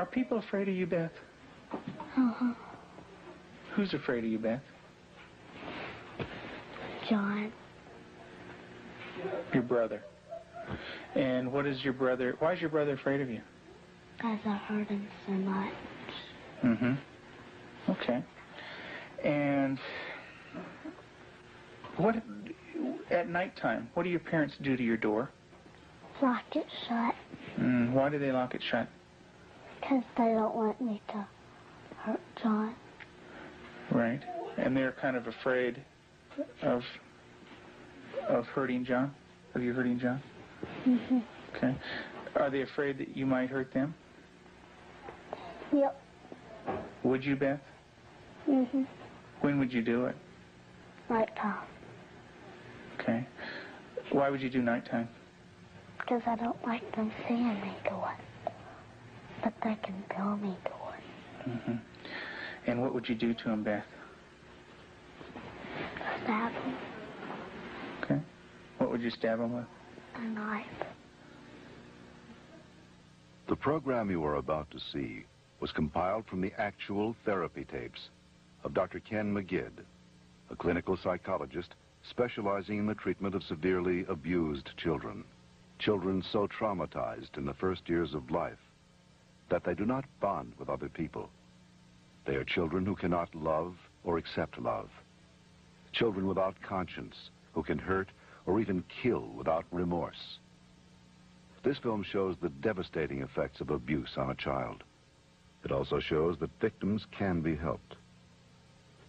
Are people afraid of you, Beth? Uh-huh. Who's afraid of you, Beth? John. Your brother. And what is your brother, why is your brother afraid of you? Because I hurt him so much. Mm-hmm. Okay. And what, at nighttime, what do your parents do to your door? Lock it shut. Why do they lock it shut? Because they don't want me to hurt John. Right. And they're kind of afraid of hurting John? Of you hurting John? Mm-hmm. Okay. Are they afraid that you might hurt them? Yep. Would you, Beth? Mm-hmm. When would you do it? Nighttime. Okay. Why would you do nighttime? Because I don't like them seeing me do it. But they can feel me do it. Mm-hmm. And what would you do to him, Beth? Stab him. Okay. What would you stab him with? A knife. The program you are about to see was compiled from the actual therapy tapes of Dr. Ken McGidd, a clinical psychologist specializing in the treatment of severely abused children. Children so traumatized in the first years of life that they do not bond with other people. They are children who cannot love or accept love. Children without conscience who can hurt or even kill without remorse. This film shows the devastating effects of abuse on a child. It also shows that victims can be helped.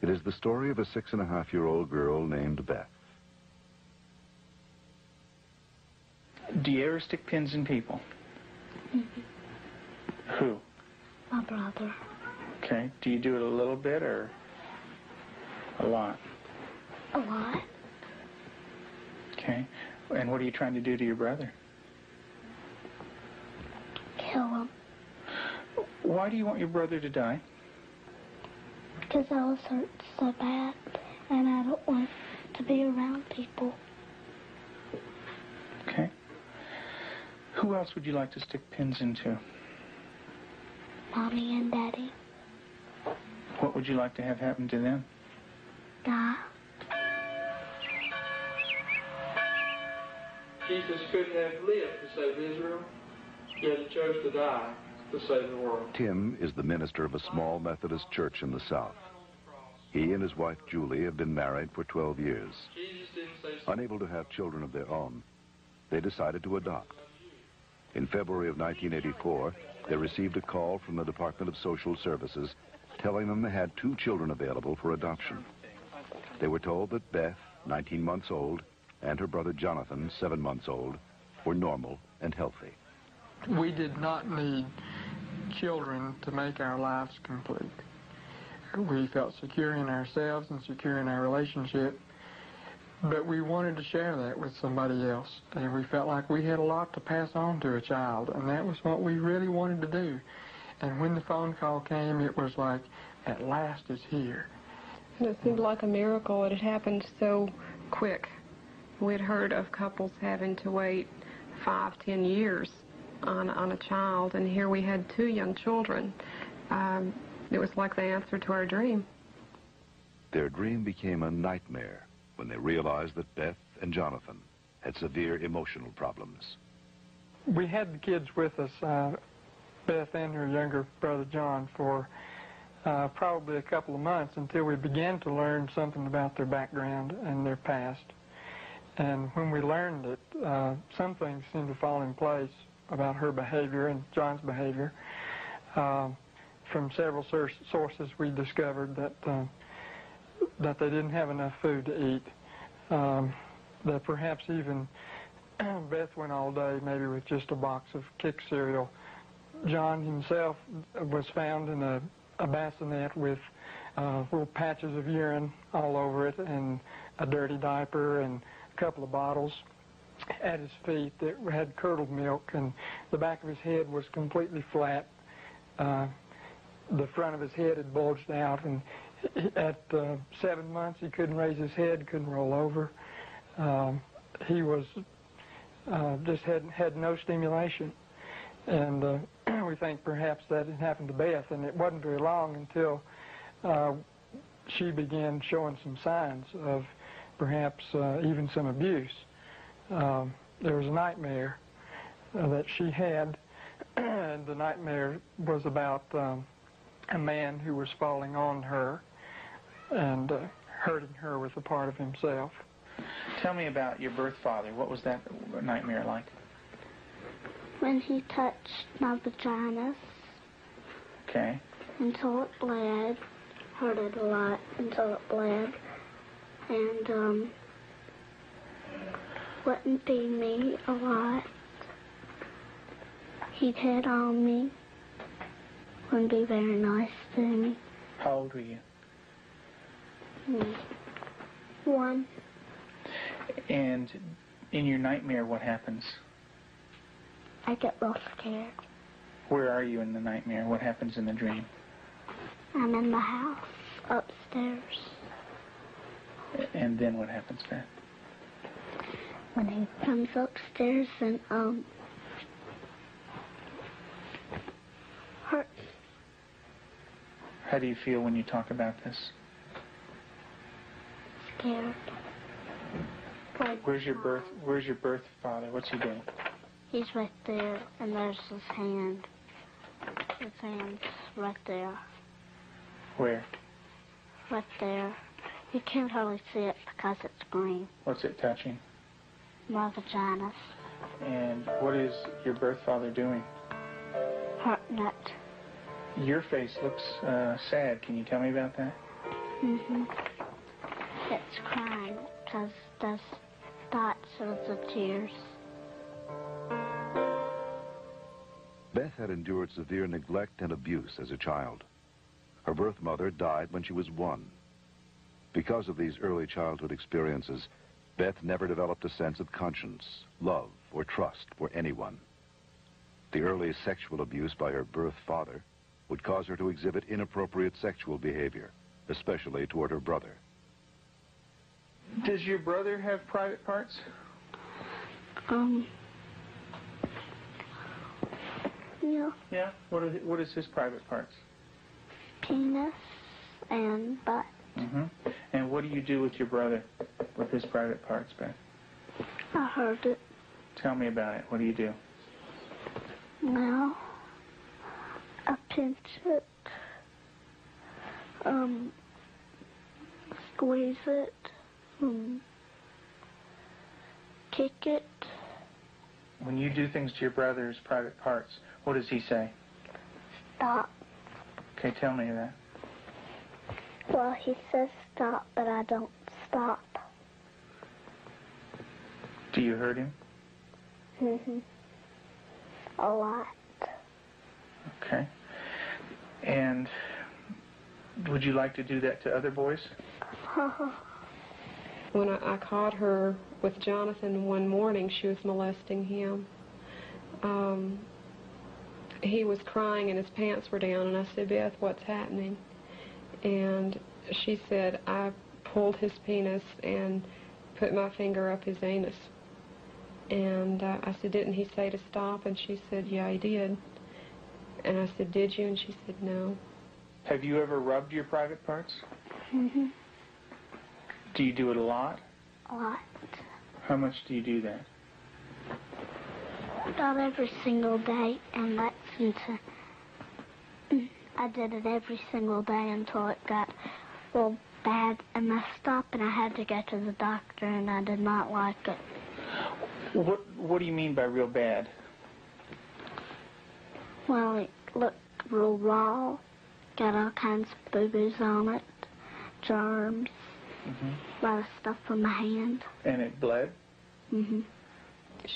It is the story of a 6.5-year-old girl named Beth. Do you ever stick pins in people? Mm-hmm. Who? My brother. Okay. Do you do it a little bit or a lot? A lot. Okay. And what are you trying to do to your brother? Kill him. Why do you want your brother to die? Because I was hurt so bad, and I don't want to be around people. Okay. Who else would you like to stick pins into? Mommy and Daddy. What would you like to have happen to them? Die. Jesus couldn't have lived to save Israel, yet he chose to die to save the world. Tim is the minister of a small Methodist church in the South. He and his wife Julie have been married for 12 years. Unable to have children of their own, they decided to adopt. In February of 1984, they received a call from the Department of Social Services telling them they had 2 children available for adoption. They were told that Beth, 19 months old, and her brother Jonathan, 7 months old, were normal and healthy. We did not need children to make our lives complete. We felt secure in ourselves and secure in our relationship, but we wanted to share that with somebody else, and we felt like we had a lot to pass on to a child, and that was what we really wanted to do. And when the phone call came, it was like, at last it's here. And it seemed like a miracle. It had happened so quick. We'd heard of couples having to wait 5, 10 years on a child, and here we had 2 young children. It was like the answer to our dream. Their dream became a nightmare when they realized that Beth and Jonathan had severe emotional problems. We had the kids with us, Beth and her younger brother John, for probably a couple of months until we began to learn something about their background and their past. And when we learned it, some things seemed to fall in place about her behavior and John's behavior. From several sources, we discovered that they didn't have enough food to eat. That perhaps even Beth went all day maybe with just a box of Kick cereal. John himself was found in a bassinet with little patches of urine all over it and a dirty diaper and a couple of bottles at his feet that had curdled milk, and the back of his head was completely flat. The front of his head had bulged out, and at 7 months he couldn't raise his head, couldn't roll over. He was just had no stimulation, and we we think perhaps that it happened to Beth, and it wasn't very long until she began showing some signs of perhaps even some abuse. There was a nightmare that she had, and the nightmare was about a man who was falling on her and hurting her with a part of himself. Tell me about your birth father. What was that nightmare like? When he touched my vaginas Okay. until it bled, hurt it a lot until it bled, and wouldn't feed me a lot. He'd hit on me, wouldn't be very nice to me. How old were you? 1. And in your nightmare, what happens? I get real scared. Where are you in the nightmare? What happens in the dream? I'm in the house, upstairs. And then what happens, Beth? When he comes upstairs and, hurt. How do you feel when you talk about this? Scared. Like, Where's your birth father? What's he doing? he's right there, and there's his hand. His hand's right there. Where? Right there. You can't hardly see it because it's green. What's it touching? My vaginas. And what is your birth father doing? Hurting it. Your face looks sad. Can you tell me about that? It's crying because there's dots of the tears. Beth had endured severe neglect and abuse as a child. Her birth mother died when she was 1. Because of these early childhood experiences, Beth never developed a sense of conscience, love, or trust for anyone. The early sexual abuse by her birth father would cause her to exhibit inappropriate sexual behavior, especially toward her brother. Does your brother have private parts? Yeah. Yeah. What is his private parts? Penis and butt. And what do you do with your brother with his private parts, Beth? I heard it. Tell me about it. What do you do? Now, I pinch it, squeeze it, kick it. When you do things to your brother's private parts, what does he say? Stop. Okay, tell me that. Well, he says stop, but I don't stop. Do you hurt him? A lot. Okay. And would you like to do that to other boys? When I caught her with Jonathan one morning, she was molesting him. He was crying and his pants were down, and I said, Beth, what's happening? And she said, I pulled his penis and put my finger up his anus. And I said, didn't he say to stop? And she said, yeah, he did. And I said, did you? And she said, no. Have you ever rubbed your private parts? Do you do it a lot? A lot. How much do you do that? Not every single day, and that's until I did it every single day until it got real bad and messed up, and I had to go to the doctor, and I did not like it. What do you mean by real bad? Well, it looked real raw, got all kinds of boo-boos on it, germs, a lot of stuff on my hand. And it bled?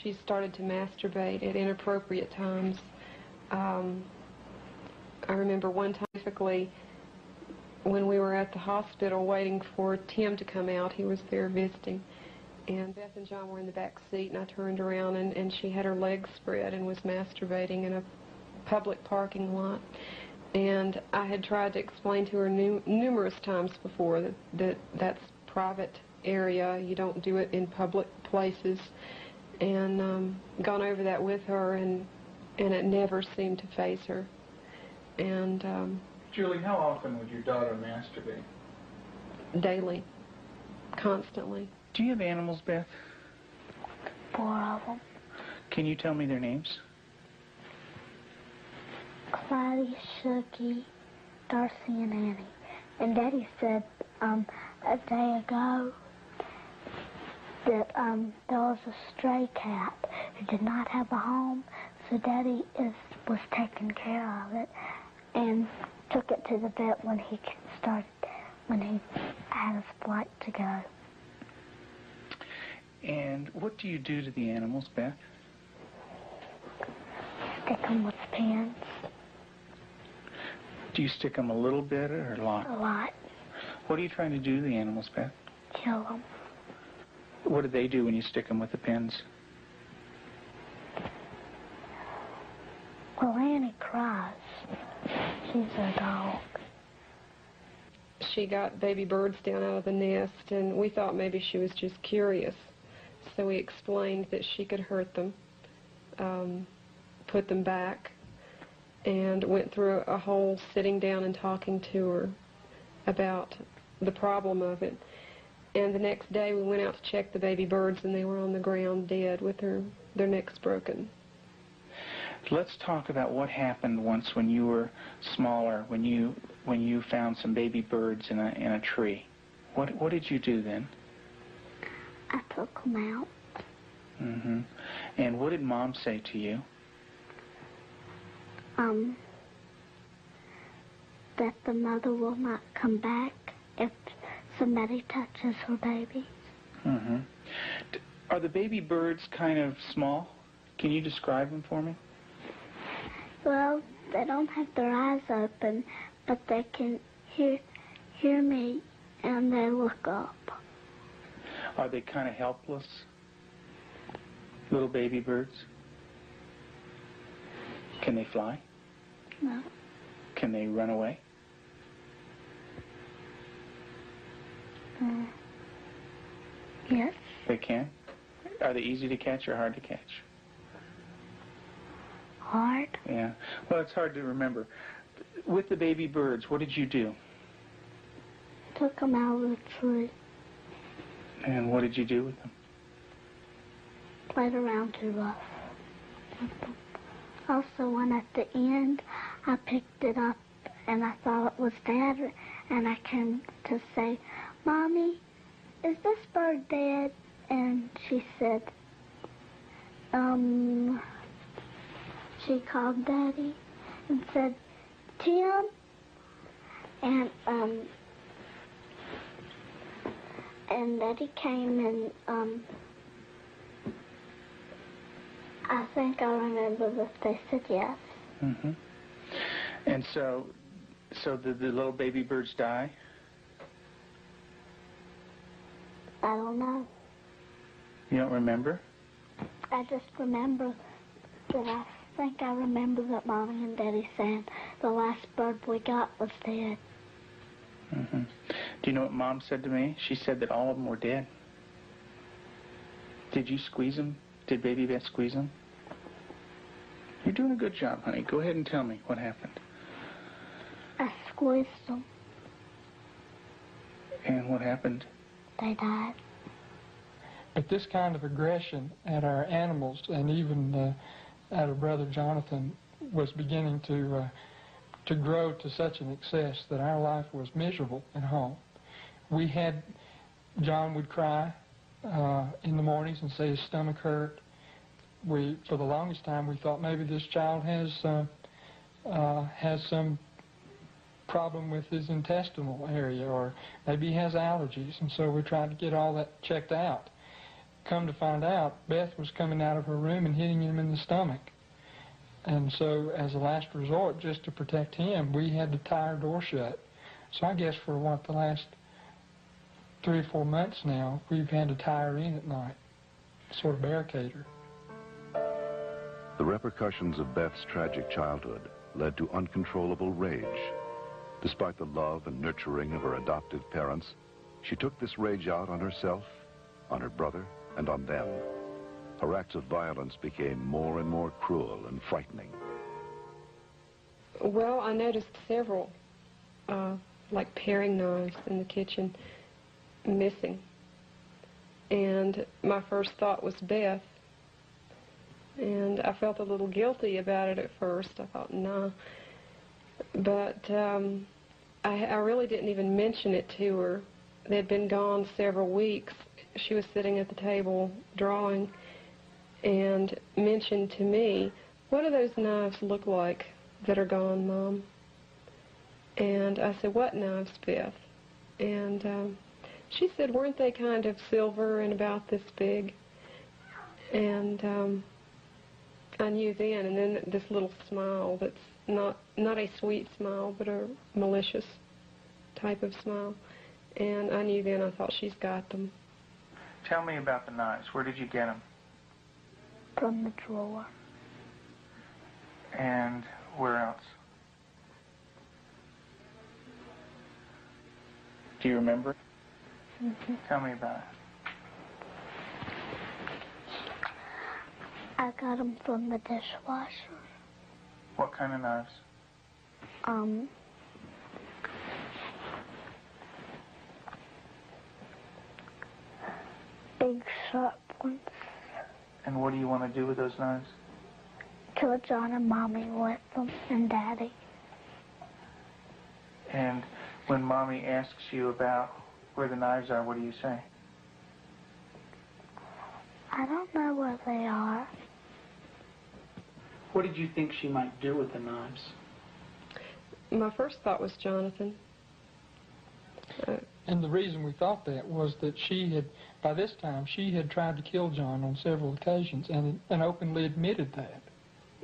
She started to masturbate at inappropriate times. I remember one time, specifically, when we were at the hospital waiting for Tim to come out. He was there visiting. And Beth and John were in the back seat, and I turned around, and she had her legs spread and was masturbating in a public parking lot. And I had tried to explain to her numerous times before that that's private area. You don't do it in public places. And gone over that with her, and and it never seemed to faze her. And Julie, how often would your daughter masturbate? daily, constantly. Do you have animals, Beth? 4 of them. Can you tell me their names? Clyde, Shuggy, Darcy, and Annie. And Daddy said a day ago that there was a stray cat who did not have a home, so Daddy was taking care of it and took it to the vet when he had his flight to go. And what do you do to the animals, Beth? Stick them with pins. Do you stick them a little bit or a lot? A lot. What are you trying to do to the animals, Beth? Kill them. What do they do when you stick them with the pins? Well, Annie cries. She's a dog. She got baby birds down out of the nest, and we thought maybe she was just curious. So we explained that she could hurt them, put them back, and went through a whole sitting down and talking to her about the problem of it. And the next day we went out to check the baby birds, and they were on the ground dead with their necks broken. Let's talk about what happened once when you were smaller, when you found some baby birds in a tree. What did you do then? I took them out. Mm-hmm. And what did Mom say to you? That the mother will not come back if somebody touches her baby. Mm-hmm. Are the baby birds kind of small? Can you describe them for me? Well, they don't have their eyes open, but they can hear me, and they look up. Are they kind of helpless? Little baby birds? Can they fly? No. Can they run away? Yes. They can? Are they easy to catch or hard to catch? Hard. Yeah. Well, it's hard to remember. With the baby birds, what did you do? Took them out of the tree. And what did you do with them? Played around too rough. Also, when at the end, I picked it up and I thought it was Dad, and I came to say, Mommy, is this bird dead? And she said, she called Daddy and said, Tim, and Daddy came and, I think I remember that they said yes. Mm-hmm. And so did the little baby birds die? I don't know. You don't remember? I just remember that I remember that Mommy and Daddy saying the last bird we got was dead. Mm-hmm. Do you know what Mom said to me? She said that all of them were dead. Did you squeeze them? Did Baby Beth squeeze them? You're doing a good job, honey. Go ahead and tell me what happened. I squeezed them. And what happened? They died. But this kind of aggression at our animals and even at our brother Jonathan was beginning to grow to such an excess that our life was miserable at home. John would cry in the mornings and say his stomach hurt. For the longest time, we thought maybe this child has some problem with his intestinal area, or maybe he has allergies, and so we tried to get all that checked out. Come to find out, Beth was coming out of her room and hitting him in the stomach. And so as a last resort, just to protect him, we had to tie our door shut. So I guess for the last 3 or 4 months now, we've had to tie her in at night, sort of barricade her. The repercussions of Beth's tragic childhood led to uncontrollable rage. Despite the love and nurturing of her adoptive parents, she took this rage out on herself, on her brother, and on them. her acts of violence became more and more cruel and frightening. Well, I noticed several, like paring knives in the kitchen, missing. And my first thought was Beth. And I felt a little guilty about it at first. I thought, nah. But I really didn't even mention it to her. They had been gone several weeks. She was sitting at the table drawing and mentioned to me, "What do those knives look like that are gone, Mom?" And I said, "What knives, Beth?" And she said, "Weren't they kind of silver and about this big?" And I knew then, and then this little smile that's not a sweet smile, but a malicious type of smile. And I knew then, I thought, she's got them. Tell me about the knives. Where did you get them? From the drawer. And where else? Do you remember? Mm-hmm. Tell me about it. I got them from the dishwasher. What kind of knives? Big sharp ones. And what do you want to do with those knives? Kill John and Mommy with them, and Daddy. And when Mommy asks you about where the knives are, what do you say? I don't know where they are. What did you think she might do with the knives? My first thought was Jonathan. And the reason we thought that was that she had, by this time, she had tried to kill John on several occasions and openly admitted that.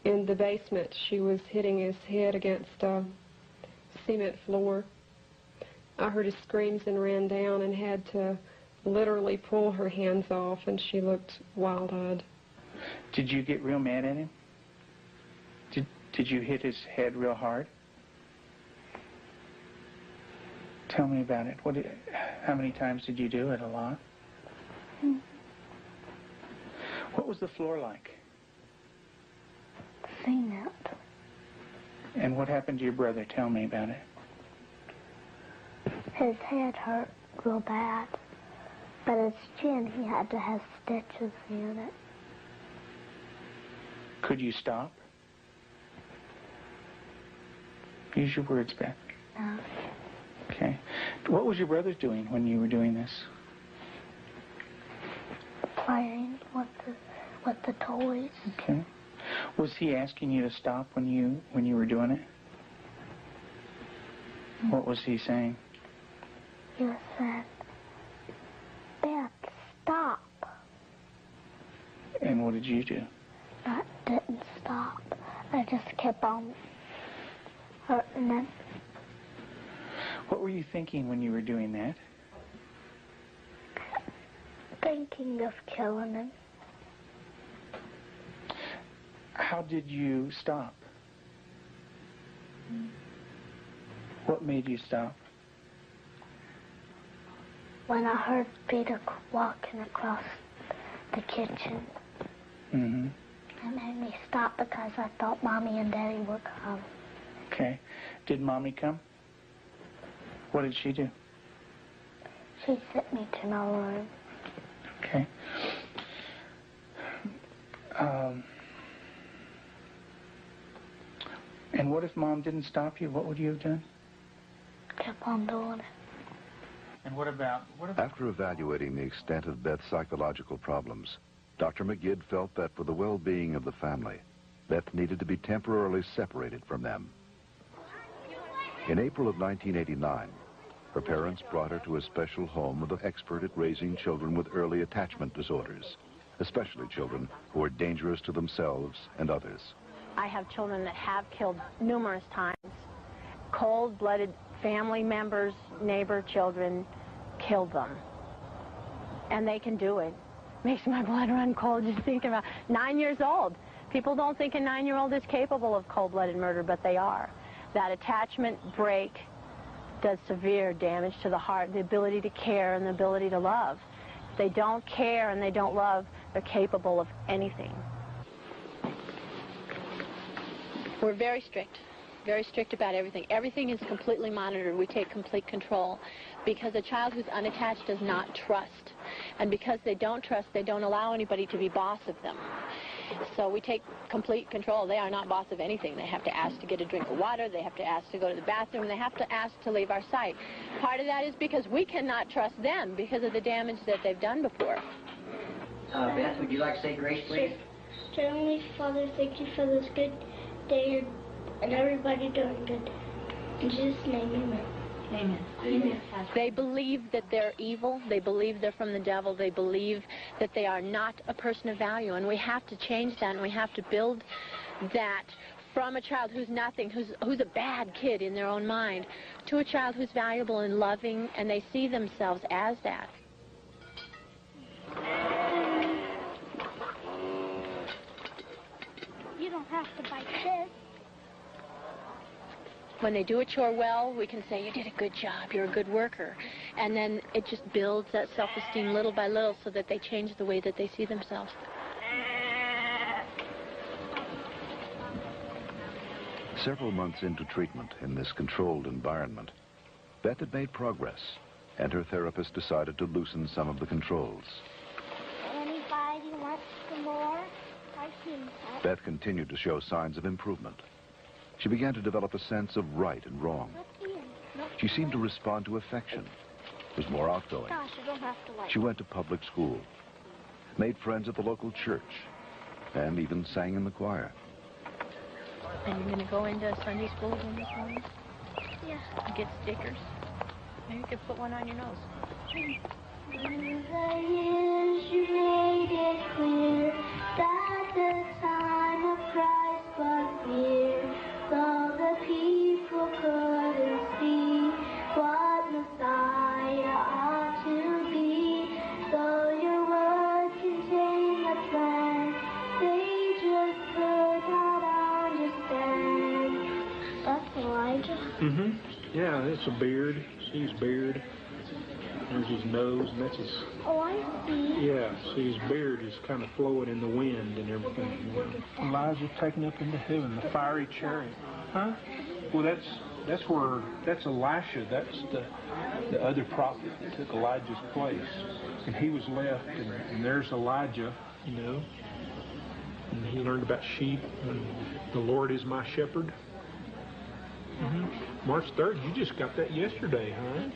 In the basement, she was hitting his head against a cement floor. I heard his screams and ran down and had to literally pull her hands off, and she looked wild-eyed. Did you get real mad at him? Did you hit his head real hard? Tell me about it. How many times did you do it? A lot? Mm-hmm. What was the floor like? Cement. And what happened to your brother? Tell me about it. His head hurt real bad, but his chin, he had to have stitches in it. Could you stop? Use your words, Beth. No. Okay. What was your brother doing when you were doing this? Playing with the toys. Okay. Was he asking you to stop when you were doing it? What was he saying? He was saying, "Beth, stop." And what did you do? I didn't stop. I just kept on hurting him. What were you thinking when you were doing that? Thinking of killing him. How did you stop? What made you stop? When I heard Peter walking across the kitchen. Mm-hmm. It made me stop because I thought Mommy and Daddy were coming. Okay. Did Mommy come? What did she do? She sent me to my room. Okay. And what if Mom didn't stop you? What would you have done? Kept on doing it. And what about... After evaluating the extent of Beth's psychological problems, Dr. McGidd felt that for the well-being of the family, Beth needed to be temporarily separated from them. In April of 1989, her parents brought her to a special home with an expert at raising children with early attachment disorders, especially children who are dangerous to themselves and others. I have children that have killed numerous times. Cold-blooded family members, neighbor children killed them. And they can do it. Makes my blood run cold just thinking about 9 years old. People don't think a 9-year-old is capable of cold-blooded murder, but they are. That attachment break does severe damage to the heart, the ability to care and the ability to love. If they don't care and they don't love, They're capable of anything. We're very strict about everything. Everything is completely monitored. We take complete control because a child who's unattached does not trust. And because they don't trust, they don't allow anybody to be boss of them. So we take complete control. They are not boss of anything. They have to ask to get a drink of water. They have to ask to go to the bathroom. They have to ask to leave our sight. Part of that is because we cannot trust them because of the damage that they've done before. Beth, would you like to say grace, please? Dear Heavenly Father, thank you for this good day and everybody doing good. In Jesus' name, amen. Amen. Amen. They believe that they're evil. They believe they're from the devil. They believe that they are not a person of value. And we have to change that, and we have to build that from a child who's nothing, who's a bad kid in their own mind, to a child who's valuable and loving, and they see themselves as that. You don't have to bite this. When they do a chore well, we can say, you did a good job, you're a good worker. And then it just builds that self-esteem little by little so that they change the way that they see themselves. Several months into treatment in this controlled environment, Beth had made progress, and her therapist decided to loosen some of the controls. Anybody wants some more? I've seen that. Beth continued to show signs of improvement. She began to develop a sense of right and wrong. She seemed to respond to affection, was more outgoing. Gosh, you don't have to like She went to public school, made friends at the local church, and even sang in the choir. And you're going to go into Sunday school again this morning? Yeah. And get stickers? Maybe you could put one on your nose. Through the years you made it clear that the time of Christ was near, though the people couldn't see what Messiah ought to be. Though your word contained the plan, they just could not understand. That's Elijah. Mm-hmm. Yeah, it's a beard. See his beard. There's his nose, and that's his... Oh, I see. Yeah, see his beard is kind of flowing in the wind and everything. Elijah taken up into heaven, the fiery chariot. Huh? Well, that's Elisha. That's the other prophet that took Elijah's place. And he was left, and there's Elijah, you know. And he learned about sheep, and the Lord is my shepherd. Mm-hmm. March 3rd, you just got that yesterday, huh?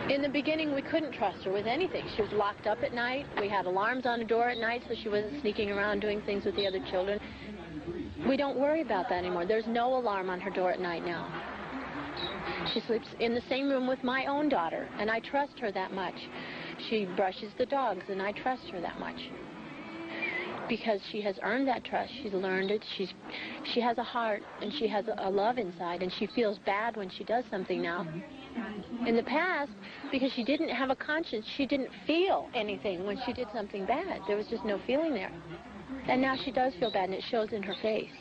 In the beginning, we couldn't trust her with anything. She was locked up at night. We had alarms on the door at night so she wasn't sneaking around doing things with the other children. We don't worry about that anymore. There's no alarm on her door at night now. She sleeps in the same room with my own daughter, and I trust her that much. She brushes the dogs, and I trust her that much. Because she has earned that trust. She's learned it. She has a heart, and she has a love inside, and she feels bad when she does something now. In the past, because she didn't have a conscience, she didn't feel anything when she did something bad. There was just no feeling there. And now she does feel bad, and it shows in her face.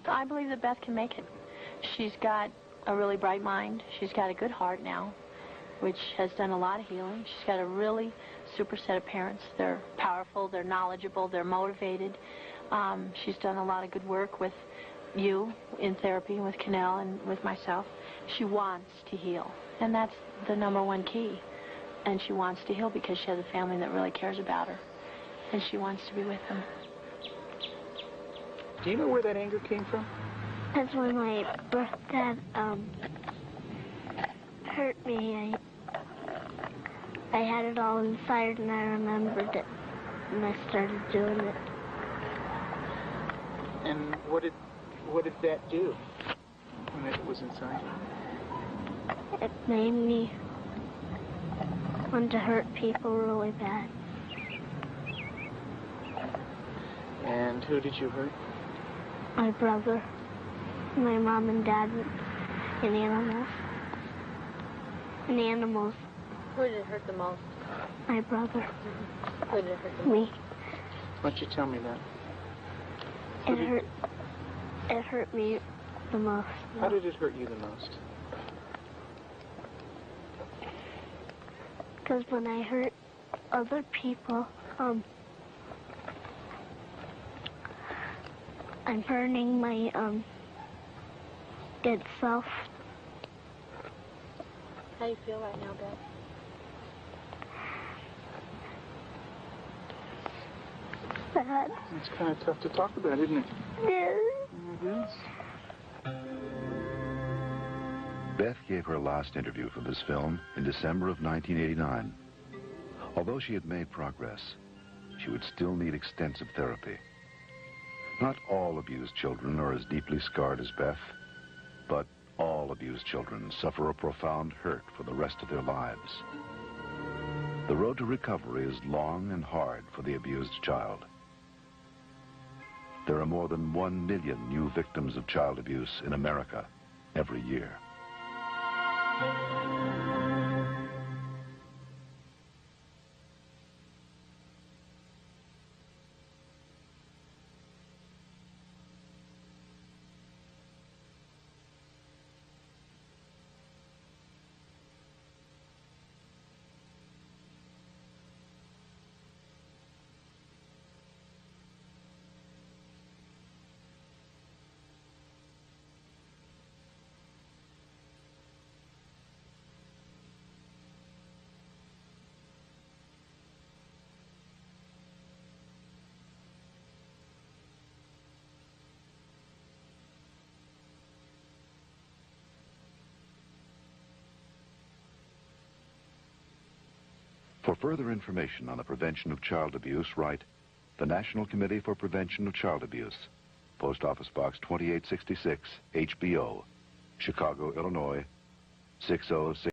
I believe that Beth can make it. She's got a really bright mind. She's got a good heart now, which has done a lot of healing. She's got a really super set of parents. They're powerful, they're knowledgeable, they're motivated. She's done a lot of good work with you in therapy, with Cannell and with myself. She wants to heal, and that's the #1 key. And she wants to heal because she has a family that really cares about her, and she wants to be with them. Do you know where that anger came from? That's when my birth dad hurt me. I had it all inside, and I remembered it, and I started doing it. And what did that do when it was inside you? It made me want to hurt people really bad. And who did you hurt? My brother, my mom and dad, and animals. And animals. Who did it hurt the most? My brother. Who did it hurt the most? Me. Why don't you tell me that? It hurt. It hurt me the most. How did it hurt you the most? Because when I hurt other people, I'm hurting my good self. How do you feel right now, Beth? Sad. It's kind of tough to talk about, isn't it? Yeah. It is. Beth gave her last interview for this film in December of 1989. Although she had made progress, she would still need extensive therapy. Not all abused children are as deeply scarred as Beth, but all abused children suffer a profound hurt for the rest of their lives. The road to recovery is long and hard for the abused child. There are more than 1 million new victims of child abuse in America every year. For further information on the prevention of child abuse, write the National Committee for Prevention of Child Abuse, Post Office Box 2866, HBO, Chicago, Illinois, 606.